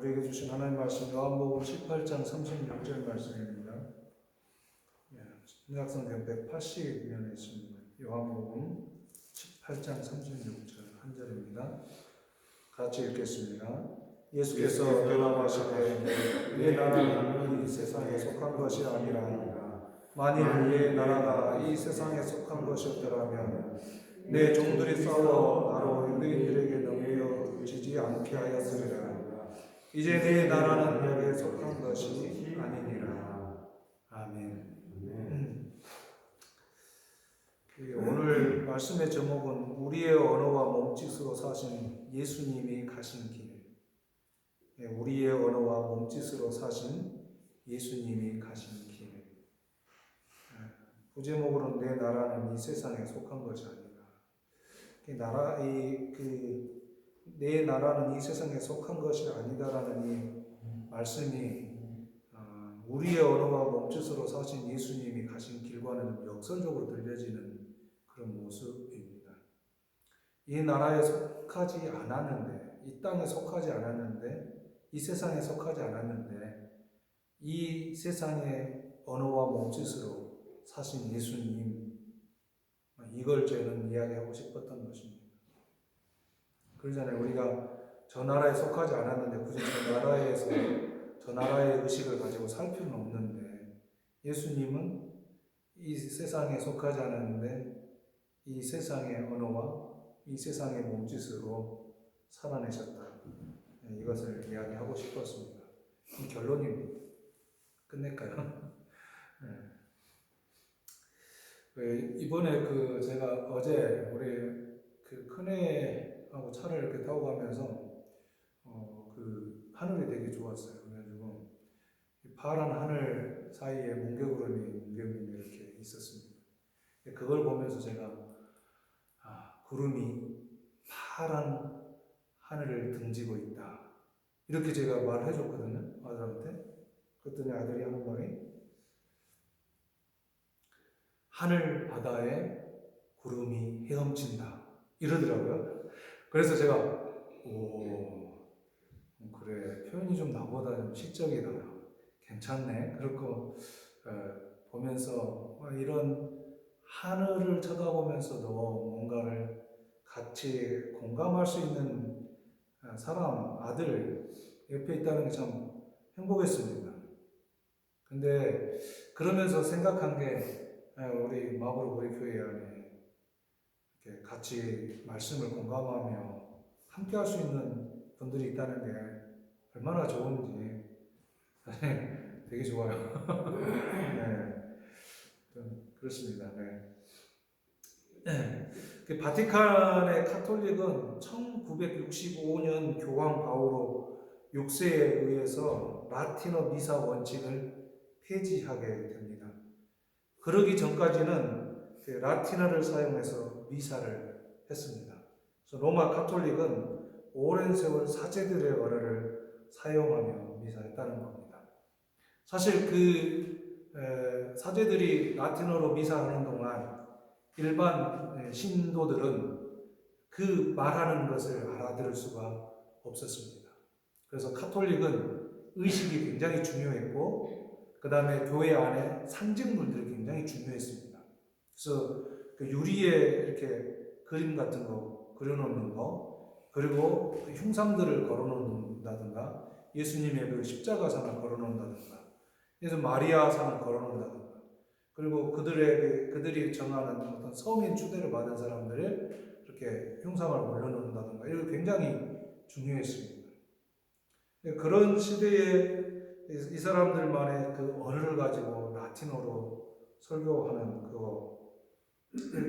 우리에게 주신 하나님 말씀 요한복음 18장 36절 말씀입니다. 신약성경 180면에 있습니다. 요한복음 18장 36절 한 절입니다. 같이 읽겠습니다. 예수께서 대답하시되 내 나라는 이 세상에 속한 것이 아니라 만일 내 나라가 이 세상에 속한 것이었더라면 내 종들이 싸워 나로 유대인들에게 넘겨지지 않게 하였으리라. 이제 내 나라는 여기에 속한 것이 아니니라. 아멘. 오늘 말씀의 제목은 우리의 언어와 몸짓으로 사신 예수님이 가신 길. 우리의 언어와 몸짓으로 사신 예수님이 가신 길. 부제목으로는 내 나라는 이 세상에 속한 것이 아니다. 내 나라는 이 세상에 속한 것이 아니다라는 이 말씀이 우리의 언어와 몸짓으로 사신 예수님이 가신 길과는 역설적으로 들려지는 그런 모습입니다. 이 나라에 속하지 않았는데, 이 땅에 속하지 않았는데, 이 세상에 속하지 않았는데, 이 세상의 언어와 몸짓으로 사신 예수님, 이걸 저는 이야기하고 싶었던 것입니다. 그러잖아요. 우리가 저 나라에 속하지 않았는데 굳이 저 나라의 의식을 가지고 살 필요는 없는데, 예수님은 이 세상에 속하지 않았는데 이 세상의 언어와 이 세상의 몸짓으로 살아내셨다. 이것을 이야기하고 싶었습니다. 이 결론입니다. 끝낼까요? 이번에 제가 어제 우리 큰애하고 차를 이렇게 타고 가면서 하늘이 되게 좋았어요. 그래가지고 파란 하늘 사이에 문경구름이 이렇게 있었습니다. 그걸 보면서 제가 구름이 파란 하늘을 등지고 있다. 이렇게 제가 말을 해줬거든요, 아들한테. 그랬더니 아들이 하는 말이 하늘 바다에 구름이 헤엄친다 이러더라고요. 그래서 제가 그래, 표현이 좀 나보다 좀 시적이다, 괜찮네. 그렇고 보면서 이런 하늘을 쳐다보면서도 뭔가를 같이 공감할 수 있는 사람, 아들 옆에 있다는 게 참 행복했습니다. 근데 그러면서 생각한 게 우리 마블 우리 교회 안에 이렇게 같이 말씀을 공감하며 함께 할 수 있는 분들이 있다는 게 얼마나 좋은지 되게 좋아요. 네, 그렇습니다. 네. 바티칸의 카톨릭은 1965년 교황 바오로 6세에 의해서 라틴어 미사 원칙을 폐지하게 됩니다. 그러기 전까지는 라틴어를 사용해서 미사를 했습니다. 그래서 로마 카톨릭은 오랜 세월 사제들의 언어를 사용하며 미사했다는 겁니다. 사실 사제들이 라틴어로 미사하는 동안 일반 신도들은 그 말하는 것을 알아들을 수가 없었습니다. 그래서 카톨릭은 의식이 굉장히 중요했고, 그 다음에 교회 안에 상징물들이 굉장히 중요했습니다. 그래서 유리에 이렇게 그림 같은 거 그려놓는 거, 그리고 흉상들을 걸어놓는다든가, 예수님의 십자가상을 걸어놓는다든가, 그래서 마리아상을 걸어놓는다든가, 그리고 그들이 정하는 어떤 성인 추대를 받은 사람들을 이렇게 흉상을 올려놓는다든가, 이거 굉장히 중요했습니다. 그런 시대에 이 사람들만의 언어를 가지고 라틴어로 설교하는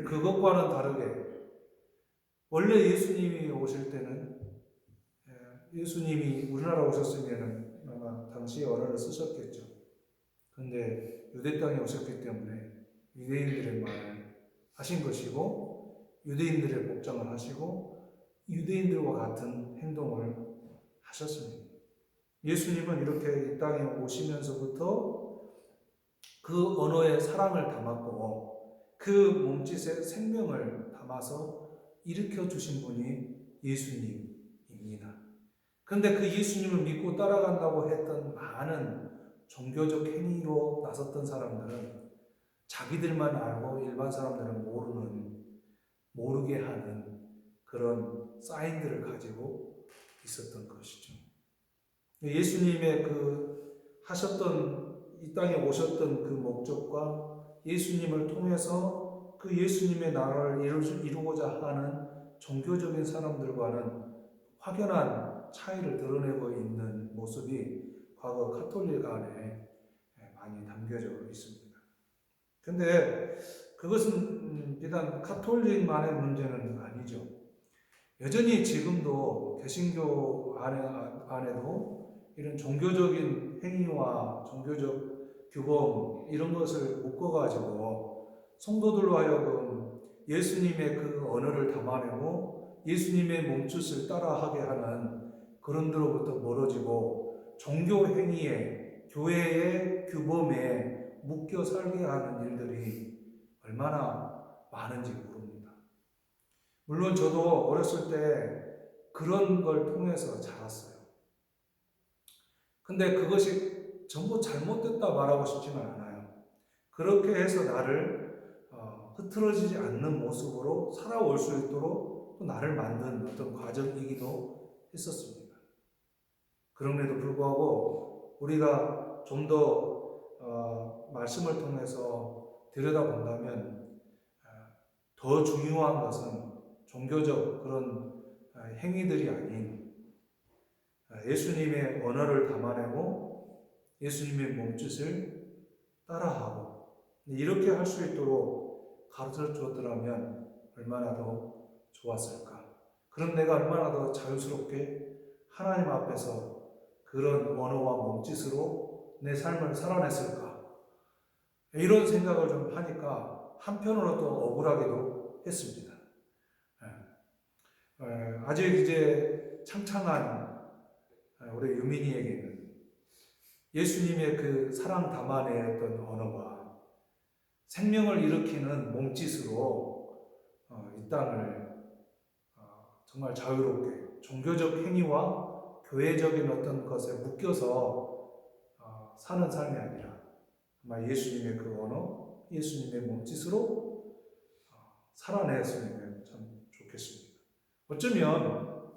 그것과는 다르게, 원래 예수님이 오실 때는 예수님이 우리나라 오셨으면 아마 당시의 언어를 쓰셨겠죠. 그런데 유대 땅에 오셨기 때문에 유대인들의 말을 하신 것이고, 유대인들의 복장을 하시고, 유대인들과 같은 행동을 하셨습니다. 예수님은 이렇게 이 땅에 오시면서부터 그 언어에 사랑을 담았고, 그 몸짓에 생명을 담아서 일으켜 주신 분이 예수님입니다. 그런데 그 예수님을 믿고 따라간다고 했던 많은 종교적 행위로 나섰던 사람들은 자기들만 알고 일반 사람들은 모르게 하는 그런 사인들을 가지고 있었던 것이죠. 예수님의 하셨던, 이 땅에 오셨던 그 목적과 예수님을 통해서 그 예수님의 나라를 이루고자 하는 종교적인 사람들과는 확연한 차이를 드러내고 있는 모습이 과거 가톨릭 안에 많이 담겨져 있습니다. 근데 그것은 비단 가톨릭만의 문제는 아니죠. 여전히 지금도 개신교 안에도 이런 종교적인 행위와 종교적 규범 이런 것을 묶어가지고 성도들로 하여금 예수님의 그 언어를 담아내고 예수님의 몸짓을 따라하게 하는 그런 데로부터 멀어지고 종교 행위에 교회의 규범에 묶여 살게 하는 일들이 얼마나 많은지 모릅니다. 물론 저도 어렸을 때 그런 걸 통해서 자랐어요. 근데 그것이 전부 잘못됐다 말하고 싶지는 않아요. 그렇게 해서 나를 흐트러지지 않는 모습으로 살아올 수 있도록 또 나를 만든 어떤 과정이기도 했었습니다. 그럼에도 불구하고 우리가 좀 더 말씀을 통해서 들여다본다면 더 중요한 것은 종교적 그런 행위들이 아닌 예수님의 언어를 담아내고 예수님의 몸짓을 따라하고 이렇게 할 수 있도록 가르쳐 주었더라면 얼마나 더 좋았을까. 그럼 내가 얼마나 더 자유스럽게 하나님 앞에서 그런 언어와 몸짓으로 내 삶을 살아냈을까. 이런 생각을 좀 하니까 한편으로 또 억울하기도 했습니다. 아직 이제 창창한 우리 유민이에게는 예수님의 그 사랑 담아내었던 언어와 생명을 일으키는 몸짓으로 이 땅을 정말 자유롭게 종교적 행위와 교회적인 어떤 것에 묶여서 사는 삶이 아니라 정말 예수님의 그 언어, 예수님의 몸짓으로 살아냈으면 참 좋겠습니다. 어쩌면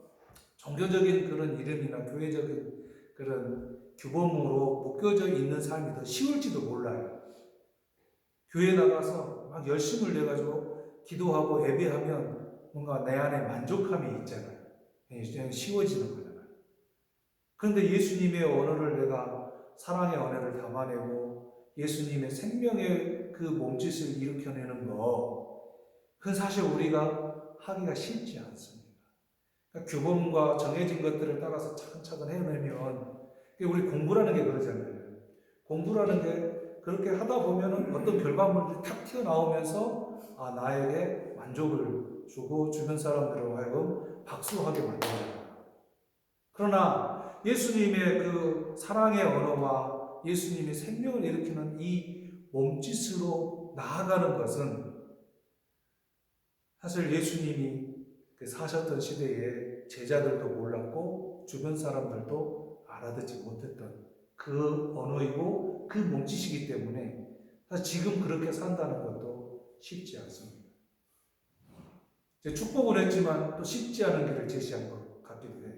종교적인 그런 이름이나 교회적인 그런 규범으로 묶여져 있는 삶이 더 쉬울지도 몰라요. 교회 나가서 막 열심을 내가지고 기도하고 예배하면 뭔가 내 안에 만족함이 있잖아요. 그냥 쉬워지는 거잖아요. 그런데 예수님의 언어를 내가 사랑의 언어를 담아내고 예수님의 생명의 그 몸짓을 일으켜내는 거, 그건 사실 우리가 하기가 쉽지 않습니다. 그러니까 규범과 정해진 것들을 따라서 차근차근 해내면, 우리 공부라는 게 그러잖아요. 공부라는 게 그렇게 하다 보면 어떤 결과물들이 탁 튀어나오면서 나에게 만족을 주고 주변 사람들로 하여금 박수하게 만듭니다. 그러나 예수님의 그 사랑의 언어와 예수님의 생명을 일으키는 이 몸짓으로 나아가는 것은 사실 예수님이 사셨던 시대에 제자들도 몰랐고 주변 사람들도 알아듣지 못했던 그 언어이고 그 몸짓이기 때문에 사실 지금 그렇게 산다는 것도 쉽지 않습니다. 축복을 했지만 또 쉽지 않은 길을 제시한 것 같기도 해요.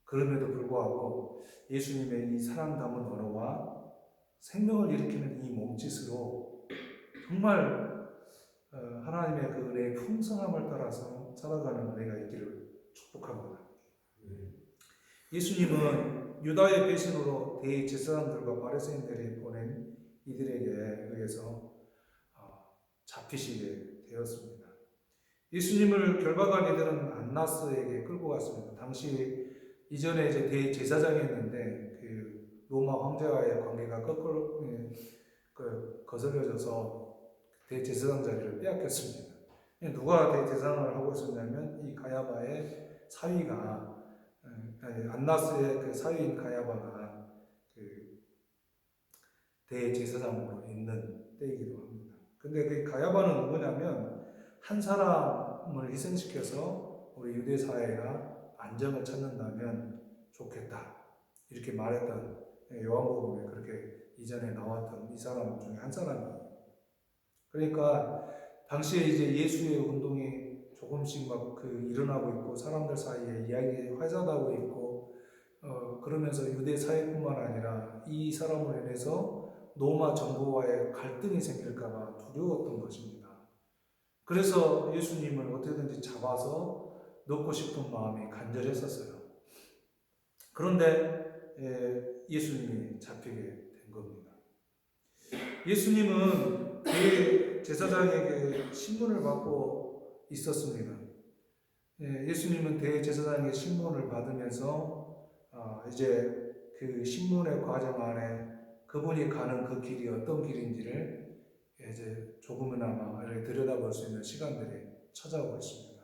그럼에도 불구하고 예수님의 이 사랑 담은 언어와 생명을 일으키는 이 몸짓으로 정말 하나님의 그 은혜의 풍성함을 따라서 살아가는 은혜가 있기를 축복합니다. 예수님은 유다의 배신으로 대제사장들과 바리새인들이 보낸 이들에게 의해서 잡히시게 되었습니다. 예수님을 결박한 이들은 안나스에게 끌고 갔습니다. 당시 이전에 이제 대제사장이었는데 그 로마 황제와의 관계가 거꾸로 거슬려져서 대제사장 자리를 빼앗겼습니다. 누가 대제사장을 하고 있었냐면 이 가야바의 사위가 안나스의 그 사위인 가야바가 그 대제사장으로 있는 때이기도 합니다. 근데 그 가야바는 누구냐면 한 사람을 희생시켜서 우리 유대 사회가 안정을 찾는다면 좋겠다. 이렇게 말했던 요한복음에 그렇게 이전에 나왔던 이 사람 중에 한 사람이에요. 그러니까 당시에 이제 예수의 운동이 조금씩 막 일어나고 있고 사람들 사이에 이야기 활발하고 있고 그러면서 유대 사회뿐만 아니라 이 사람으로 인해서 로마 정부와의 갈등이 생길까봐 두려웠던 것입니다. 그래서 예수님을 어떻게든지 잡아서 넣고 싶은 마음이 간절했었어요. 그런데 예수님이 잡히게 된 겁니다. 예수님은 대제사장에게 신문을 받고 있었습니다. 예수님은 대제사장의 신문을 받으면서 이제 그 신문의 과정 안에 그분이 가는 그 길이 어떤 길인지를 이제 조금이나마 들여다볼 수 있는 시간들이 찾아오고 있습니다.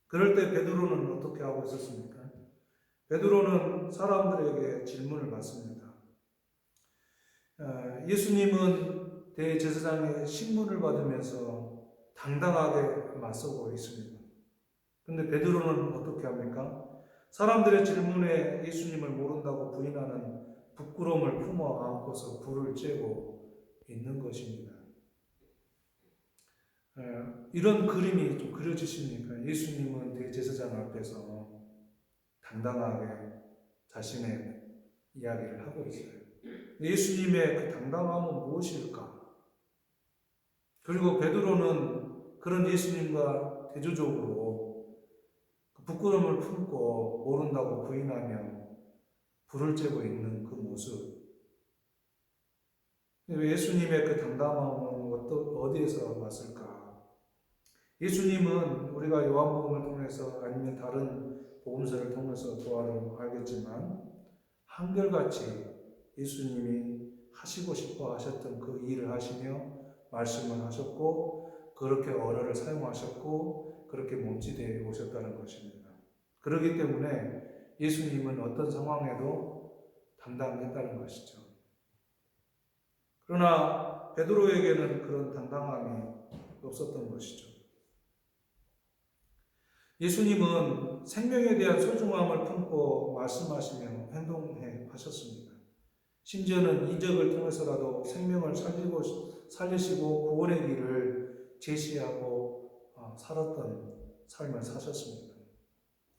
그럴 때 베드로는 어떻게 하고 있었습니까? 베드로는 사람들에게 질문을 받습니다. 예수님은 대제사장의 신문을 받으면서 당당하게 맞서고 있습니다. 그런데 베드로는 어떻게 합니까? 사람들의 질문에 예수님을 모른다고 부인하는 부끄러움을 품어 안고서 불을 쬐고 있는 것입니다. 이런 그림이 좀 그려지십니까? 예수님은 대제사장 앞에서 당당하게 자신의 이야기를 하고 있어요. 예수님의 그 당당함은 무엇일까? 그리고 베드로는 그런 예수님과 대조적으로 부끄러움을 품고 모른다고 부인하며 불을 쬐고 있는 그 모습. 예수님의 그 당당함은 어디에서 왔을까? 예수님은 우리가 요한복음을 통해서 아니면 다른 복음서를 통해서 또 알겠지만 한결같이 예수님이 하시고 싶어 하셨던 그 일을 하시며 말씀을 하셨고 그렇게 언어를 사용하셨고 그렇게 몸짓해 오셨다는 것입니다. 그렇기 때문에 예수님은 어떤 상황에도 당당했다는 것이죠. 그러나 베드로에게는 그런 당당함이 없었던 것이죠. 예수님은 생명에 대한 소중함을 품고 말씀하시며 행동해 하셨습니다. 심지어는 이적을 통해서라도 생명을 살리시고 구원의 길을 제시하고 살았던 삶을 사셨습니다.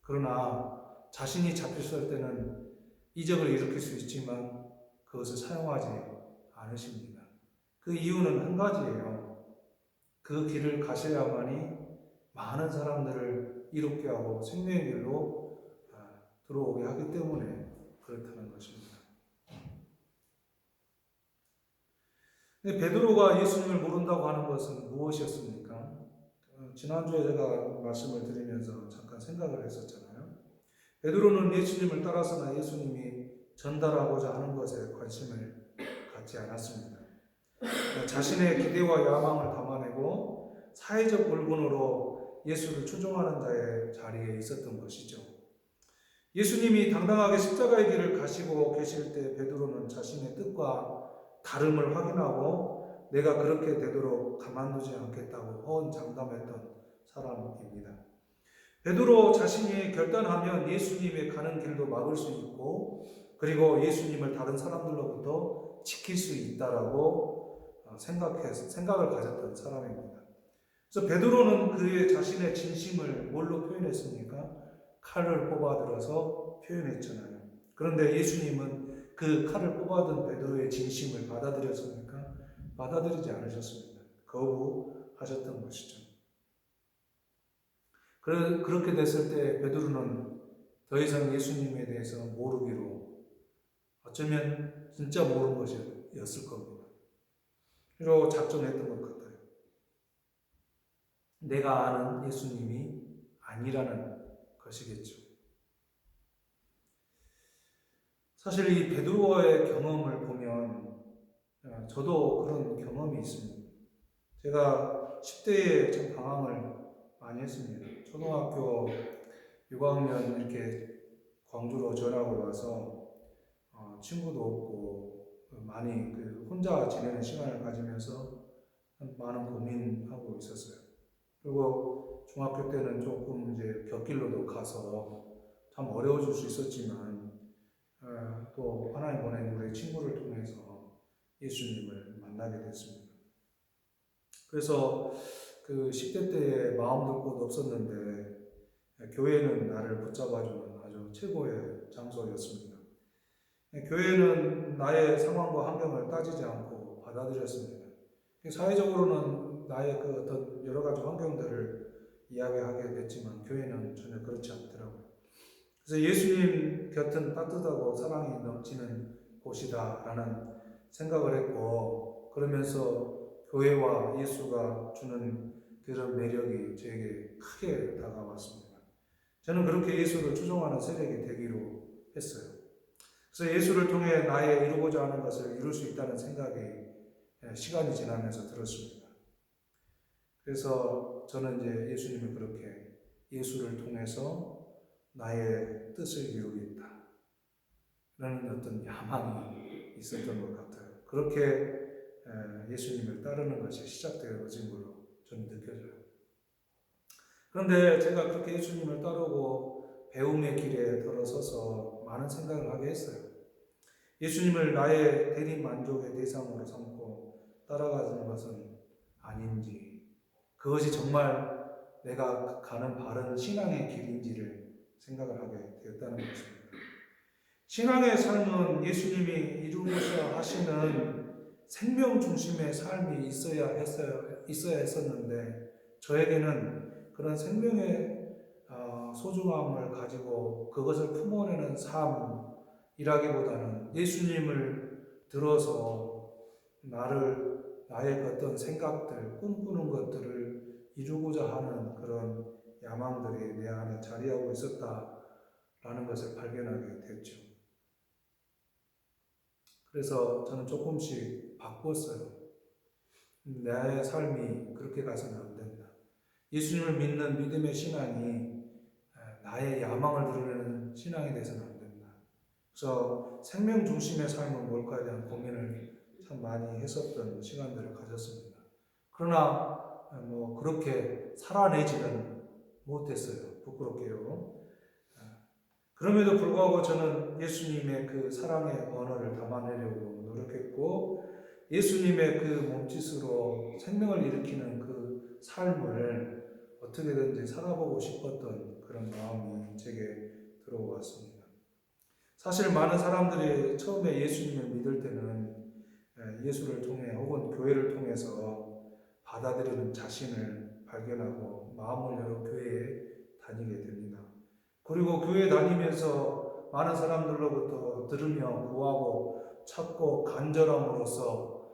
그러나 자신이 잡혔을 때는 이적을 일으킬 수 있지만 그것을 사용하지 않으십니다. 그 이유는 한 가지예요. 그 길을 가셔야만이 많은 사람들을 이롭게 하고 생명의 길로 들어오게 하기 때문에 그렇다는 것입니다. 근데 베드로가 예수님을 모른다고 하는 것은 무엇이었습니까? 지난주에 제가 말씀을 드리면서 잠깐 생각을 했었잖아요. 베드로는 예수님을 따라서나 예수님이 전달하고자 하는 것에 관심을 갖지 않았습니다. 자신의 기대와 야망을 담아내고 사회적 물건으로 예수를 추종하는 자의 자리에 있었던 것이죠. 예수님이 당당하게 십자가의 길을 가시고 계실 때 베드로는 자신의 뜻과 다름을 확인하고 내가 그렇게 되도록 가만두지 않겠다고 호언장담했던 사람입니다. 베드로 자신이 결단하면 예수님의 가는 길도 막을 수 있고 그리고 예수님을 다른 사람들로부터 지킬 수 있다라고 생각을 가졌던 사람입니다. 그래서 베드로는 그의 자신의 진심을 뭘로 표현했습니까? 칼을 뽑아들어서 표현했잖아요. 그런데 예수님은 그 칼을 뽑아든 베드로의 진심을 받아들였습니까? 받아들이지 않으셨습니다. 거부하셨던 것이죠. 그렇게 됐을 때 베드로는 더 이상 예수님에 대해서 모르기로 어쩌면 진짜 모르는 것이었을 겁니다. 그리고 작정했던 것 같아요. 내가 아는 예수님이 아니라는 것이겠죠. 사실 이 베드로의 경험을 보면 저도 그런 경험이 있습니다. 제가 10대에 참 방황을 많이 했습니다. 초등학교 6학년 이렇게 광주로 전학을 와서 친구도 없고 많이 혼자 지내는 시간을 가지면서 많은 고민하고 있었어요. 그리고 중학교 때는 조금 이제 곁길로도 가서 참 어려워질 수 있었지만 또 하나님 보낸 우리 친구를 통해서 예수님을 만나게 됐습니다. 그래서 그 10대 때에 마음도 곳 없었는데 교회는 나를 붙잡아주는 아주 최고의 장소였습니다. 교회는 나의 상황과 환경을 따지지 않고 받아들였습니다. 사회적으로는 나의 그 어떤 여러 가지 환경들을 이야기하게 됐지만 교회는 전혀 그렇지 않더라고요. 그래서 예수님 곁은 따뜻하고 사랑이 넘치는 곳이다라는 생각을 했고, 그러면서 교회와 예수가 주는 그런 매력이 저에게 크게 다가왔습니다. 저는 그렇게 예수를 추종하는 세력이 되기로 했어요. 그래서 예수를 통해 나의 이루고자 하는 것을 이룰 수 있다는 생각이 시간이 지나면서 들었습니다. 그래서 저는 이제 예수님을 그렇게 예수를 통해서 나의 뜻을 이루겠다 라는 어떤 야망이 있었던 것 같아요. 그렇게 예수님을 따르는 것이 시작되어진 걸로 저는 느껴져요. 그런데 제가 그렇게 예수님을 따르고 배움의 길에 들어서서 많은 생각을 하게 했어요. 예수님을 나의 대리 만족의 대상으로 삼고 따라가는 것은 아닌지, 그것이 정말 내가 가는 바른 신앙의 길인지를 생각을 하게 되었다는 것입니다. 신앙의 삶은 예수님이 이루고자 하시는 생명 중심의 삶이 있어야 했었는데, 저에게는 그런 생명의 소중함을 가지고 그것을 품어내는 삶이라기보다는 예수님을 들어서 나의 어떤 생각들, 꿈꾸는 것들을 이루고자 하는 그런 야망들이 내 안에 자리하고 있었다라는 것을 발견하게 됐죠. 그래서 저는 조금씩 바꿨어요. 나의 삶이 그렇게 가서는 안 된다. 예수님을 믿는 믿음의 신앙이 나의 야망을 드러내는 신앙이 돼서는 안 된다. 그래서 생명 중심의 삶은 뭘까에 대한 고민을 참 많이 했었던 시간들을 가졌습니다. 그러나 그렇게 살아내지는 못했어요. 부끄럽게요. 그럼에도 불구하고 저는 예수님의 그 사랑의 언어를 담아내려고 노력했고, 예수님의 그 몸짓으로 생명을 일으키는 그 삶을 어떻게든지 살아보고 싶었던 그런 마음이 제게 들어왔습니다. 사실 많은 사람들이 처음에 예수님을 믿을 때는 예수를 통해 혹은 교회를 통해서 받아들이는 자신을 발견하고 마음을 열어 교회에 다니게 됩니다. 그리고 교회 다니면서 많은 사람들로부터 들으며 구하고 찾고 간절함으로써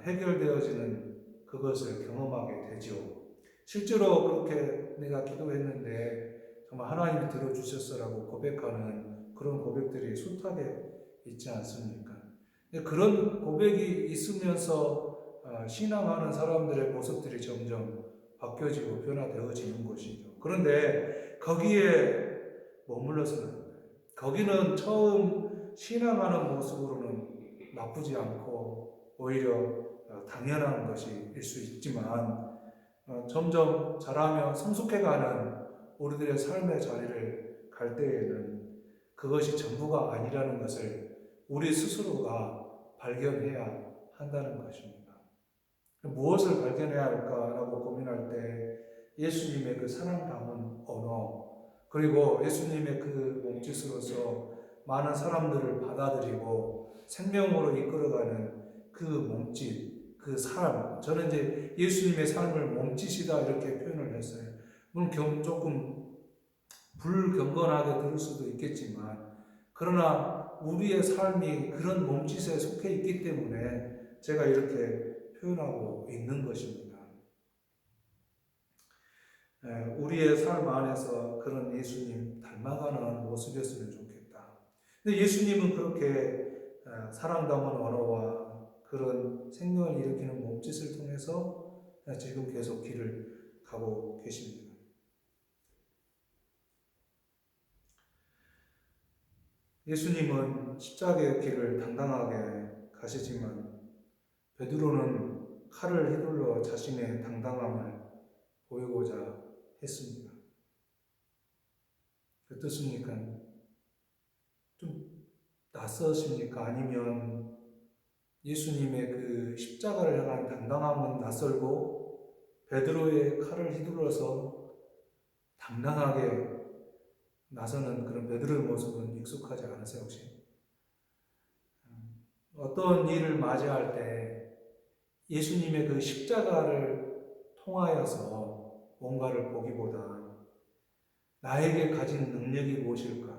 해결되어지는 그것을 경험하게 되죠. 실제로 그렇게 내가 기도했는데 정말 하나님이 들어주셨어라고 고백하는 그런 고백들이 숱하게 있지 않습니까? 그런 고백이 있으면서 신앙하는 사람들의 모습들이 점점 바뀌어지고 변화되어지는 것이죠. 그런데 거기에 머물러서는 안 돼요. 거기는 처음 신앙하는 모습으로는 나쁘지 않고 오히려 당연한 것일 수 있지만 점점 자라며 성숙해가는 우리들의 삶의 자리를 갈 때에는 그것이 전부가 아니라는 것을 우리 스스로가 발견해야 한다는 것입니다. 무엇을 발견해야 할까라고 고민할 때 예수님의 그 사랑 담은 언어, 그리고 예수님의 그 몸짓으로서 많은 사람들을 받아들이고 생명으로 이끌어가는 그 몸짓, 그 삶, 저는 이제 예수님의 삶을 몸짓이다 이렇게 표현을 했어요. 물론 조금 불경건하게 들을 수도 있겠지만, 그러나 우리의 삶이 그런 몸짓에 속해 있기 때문에 제가 이렇게 표현하고 있는 것입니다. 우리의 삶 안에서 그런 예수님 닮아가는 모습이었으면 좋겠다. 근데 예수님은 그렇게 사랑 담은 언어와 그런 생명을 일으키는 몸짓을 통해서 지금 계속 길을 가고 계십니다. 예수님은 십자가의 길을 당당하게 가시지만 베드로는 칼을 휘둘러 자신의 당당함을 보이고자 했습니다. 어떻습니까? 낯서십니까? 아니면 예수님의 그 십자가를 향한 당당함은 낯설고 베드로의 칼을 휘둘러서 당당하게 나서는 그런 베드로의 모습은 익숙하지 않으세요, 혹시? 어떤 일을 맞이할 때 예수님의 그 십자가를 통하여서 뭔가를 보기보다 나에게 가진 능력이 무엇일까?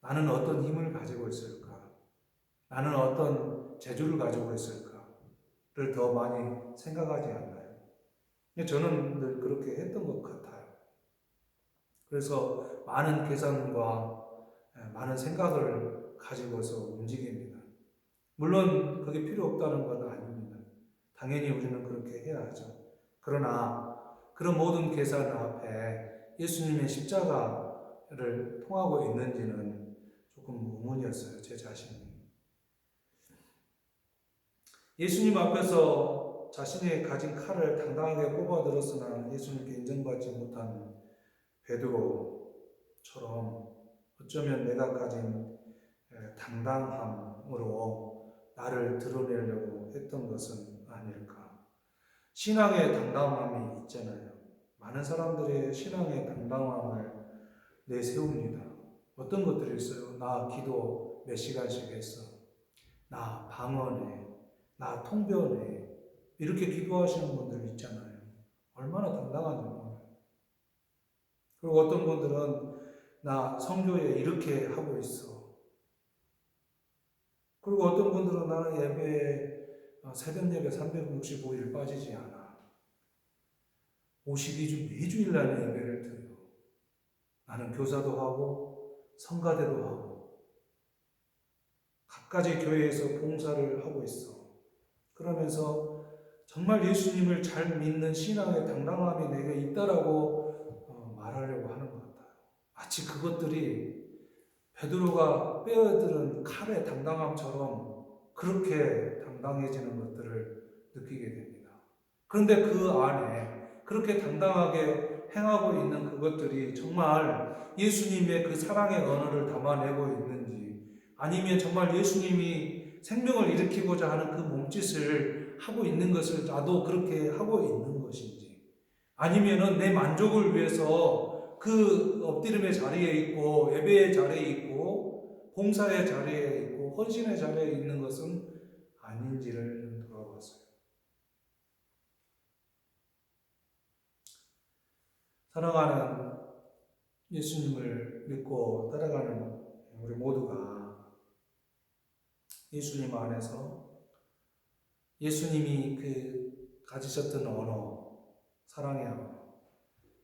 나는 어떤 힘을 가지고 있을까? 나는 어떤 재주를 가지고 있을까?를 더 많이 생각하지 않나요? 저는 늘 그렇게 했던 것 같아요. 그래서 많은 계산과 많은 생각을 가지고서 움직입니다. 물론 그게 필요 없다는 건 아닙니다. 당연히 우리는 그렇게 해야 하죠. 그러나 그런 모든 계산 앞에 예수님의 십자가를 통하고 있는지는 조금 의문이었어요, 제 자신이. 예수님 앞에서 자신이 가진 칼을 당당하게 꼽아들었으나 예수님께 인정받지 못한 베드로처럼 어쩌면 내가 가진 당당함으로 나를 드러내려고 했던 것은 아닐까. 신앙의 당당함이 있잖아요. 많은 사람들의 신앙의 당당함을 내세웁니다. 어떤 것들이 있어요? 나 기도 몇 시간씩 했어. 나 방언해. 나 통변해. 이렇게 기도하시는 분들 있잖아요. 얼마나 당당한지 몰라요. 그리고 어떤 분들은 나 성교에 이렇게 하고 있어. 그리고 어떤 분들은 나는 예배에 새벽 예배 365일 빠지지 않아. 52주 매주일 나는 예배를 드려. 나는 교사도 하고 성가대도 하고 각가지 교회에서 봉사를 하고 있어. 그러면서 정말 예수님을 잘 믿는 신앙의 당당함이 내게 있다라고 말하려고 하는 것 같아요. 마치 그것들이 베드로가 빼어들은 칼의 당당함처럼 그렇게 당당해지는 것들을 느끼게 됩니다. 그런데 그 안에 그렇게 당당하게 행하고 있는 그것들이 정말 예수님의 그 사랑의 언어를 담아내고 있는지, 아니면 정말 예수님이 생명을 일으키고자 하는 그 몸짓을 하고 있는 것을 나도 그렇게 하고 있는 것인지, 아니면은 내 만족을 위해서 그 엎드림의 자리에 있고 예배의 자리에 있고 봉사의 자리에 있고 헌신의 자리에 있는 것은 아닌지를 돌아봤어요. 사랑하는 예수님을 믿고 따라가는 우리 모두가 예수님 안에서 예수님이 그 가지셨던 언어, 사랑의 언어,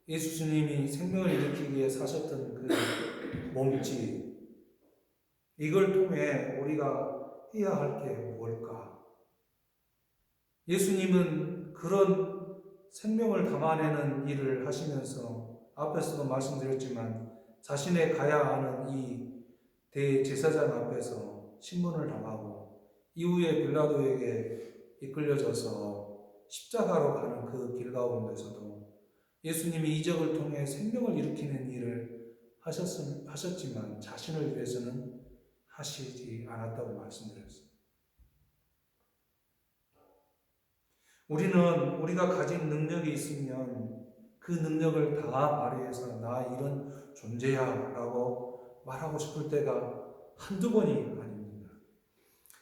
예수님이 생명을 일으키기 위해 사셨던 그 몸짓, 이걸 통해 우리가 해야 할 게 뭘까? 예수님은 그런 생명을 담아내는 일을 하시면서 앞에서도 말씀드렸지만 자신의 가야 하는 이 대제사장 앞에서 신문을 당하고 이후에 빌라도에게 이끌려져서 십자가로 가는 그 길 가운데서도 예수님이 이적을 통해 생명을 일으키는 일을 하셨지만 자신을 위해서는 하시지 않았다고 말씀드렸습니다. 우리는 우리가 가진 능력이 있으면 그 능력을 다 발휘해서 나 이런 존재야 라고 말하고 싶을 때가 한두 번이 아닙니다.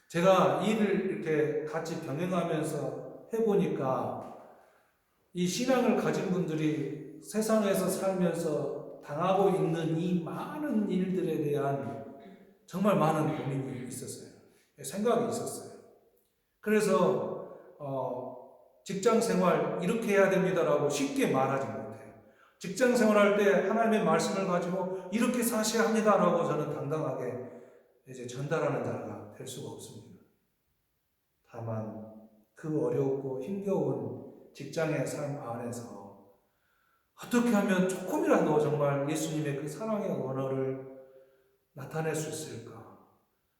제가 일을 이렇게 같이 병행하면서 해보니까 이 신앙을 가진 분들이 세상에서 살면서 당하고 있는 이 많은 일들에 대한 정말 많은 고민이 있었어요. 생각이 있었어요. 그래서 직장 생활 이렇게 해야 됩니다라고 쉽게 말하지 못해요. 직장 생활할 때 하나님의 말씀을 가지고 이렇게 사셔야 합니다라고 저는 당당하게 이제 전달하는 자가 될 수가 없습니다. 다만 그 어렵고 힘겨운 직장의 삶 안에서 어떻게 하면 조금이라도 정말 예수님의 그 사랑의 언어를 나타낼 수 있을까?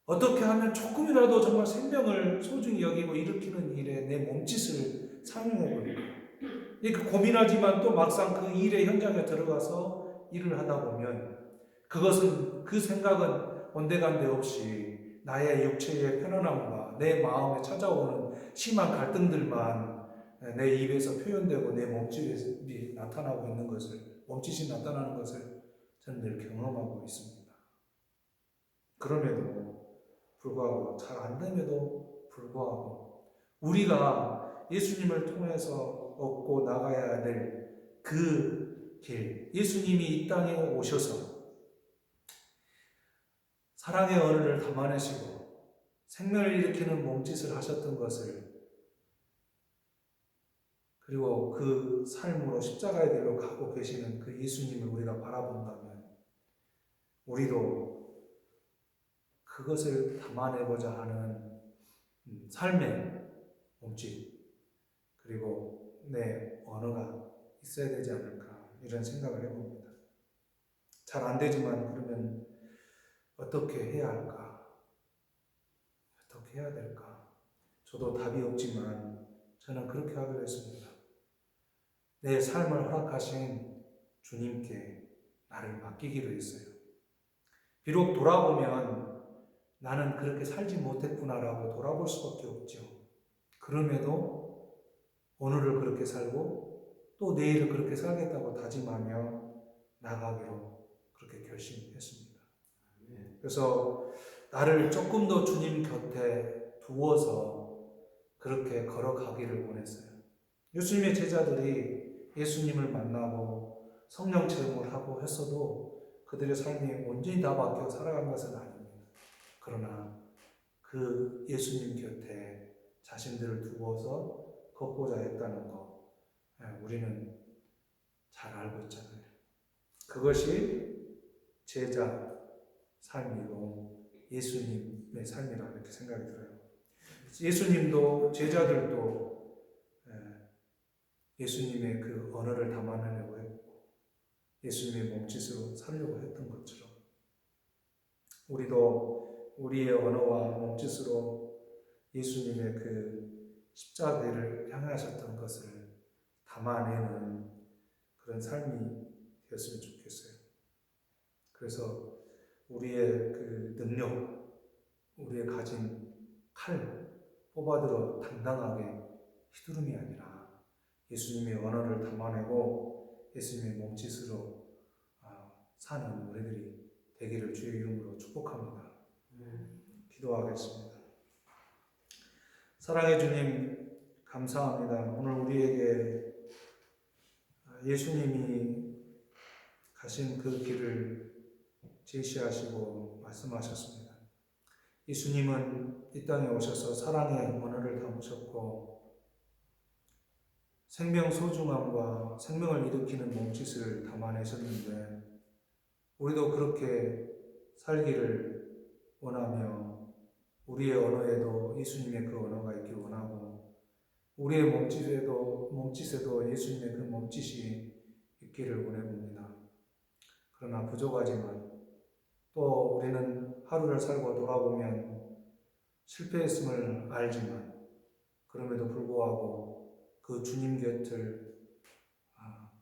어떻게 하면 조금이라도 정말 생명을 소중히 여기고 일으키는 일에 내 몸짓을 사용해 볼까? 고민하지만 또 막상 그 일의 현장에 들어가서 일을 하다 보면 그 생각은 온데간데 없이 나의 육체의 편안함과 내 마음에 찾아오는 심한 갈등들만 내 입에서 표현되고 내 몸짓이 나타나고 있는 것을, 몸짓이 나타나는 것을 저는 늘 경험하고 있습니다. 그럼에도 불구하고, 잘 안 됨에도 불구하고 우리가 예수님을 통해서 얻고 나가야 될 그 길, 예수님이 이 땅에 오셔서 사랑의 언어를 담아내시고 생명을 일으키는 몸짓을 하셨던 것을, 그리고 그 삶으로 십자가의 길로 가고 계시는 그 예수님을 우리가 바라본다면 우리도 그것을 담아내고자 하는 삶의 몸짓, 그리고 내 언어가 있어야 되지 않을까, 이런 생각을 해봅니다. 잘 안 되지만 그러면 어떻게 해야 할까? 어떻게 해야 될까? 저도 답이 없지만 저는 그렇게 하기로 했습니다. 내 삶을 허락하신 주님께 나를 맡기기로 했어요. 비록 돌아보면 나는 그렇게 살지 못했구나라고 돌아볼 수밖에 없죠. 그럼에도 오늘을 그렇게 살고 또 내일을 그렇게 살겠다고 다짐하며 나가기로 그렇게 결심했습니다. 그래서 나를 조금 더 주님 곁에 두어서 그렇게 걸어가기를 원했어요. 예수님의 제자들이 예수님을 만나고 성령 체험을 하고 했어도 그들의 삶이 온전히 다 바뀌어 살아간 것은 아닙니다. 그러나 그 예수님 곁에 자신들을 두어서 걷고자 했다는 것, 우리는 잘 알고 있잖아요. 그것이 제자 삶이고 예수님의 삶이라 이렇게 생각이 들어요. 예수님도 제자들도 예수님의 그 언어를 담아내려고 했고 예수님의 몸짓으로 살려고 했던 것처럼 우리도 우리의 언어와 몸짓으로 예수님의 그 십자가를 향하셨던 것을 담아내는 그런 삶이 되었으면 좋겠어요. 그래서 우리의 그 능력, 우리의 가진 칼 뽑아들어 당당하게 휘두름이 아니라 예수님의 언어를 담아내고 예수님의 몸짓으로 사는 우리들이 되기를 주의 이름으로 축복합니다. 기도하겠습니다. 사랑의 주님, 감사합니다. 오늘 우리에게 예수님이 가신 그 길을 제시하시고 말씀하셨습니다. 예수님은 이 땅에 오셔서 사랑의 언어를 담으셨고 생명 소중함과 생명을 일으키는 몸짓을 담아내셨는데 우리도 그렇게 살기를 원하며 우리의 언어에도 예수님의 그 언어가 있길 원하고 우리의 몸짓에도 예수님의 그 몸짓이 있기를 원해봅니다. 그러나 부족하지만 또 우리는 하루를 살고 돌아보면 실패했음을 알지만 그럼에도 불구하고 그 주님 곁을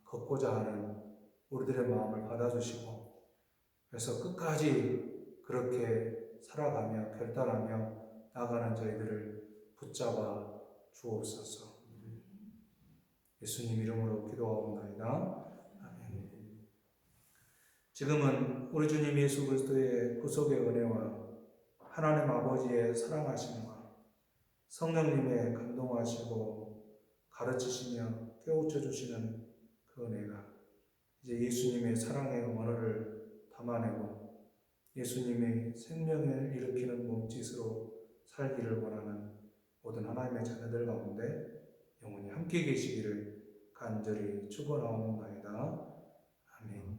걷고자 하는 우리들의 마음을 받아주시고 그래서 끝까지 그렇게 살아가며 결단하며 나가는 저희들을 붙잡아 주옵소서. 예수님 이름으로 기도하옵나이다. 아멘. 지금은 우리 주님 예수 그리스도의 구속의 은혜와 하나님 아버지의 사랑하심과 성령님의 감동하시고 가르치시며 깨우쳐 주시는 그 은혜가 이제 예수님의 사랑의 언어를 담아내고 예수님의 생명을 일으키는 몸짓으로 살기를 원하는 모든 하나님의 자녀들 가운데 영원히 함께 계시기를 간절히 축원하옵나이다. 아멘.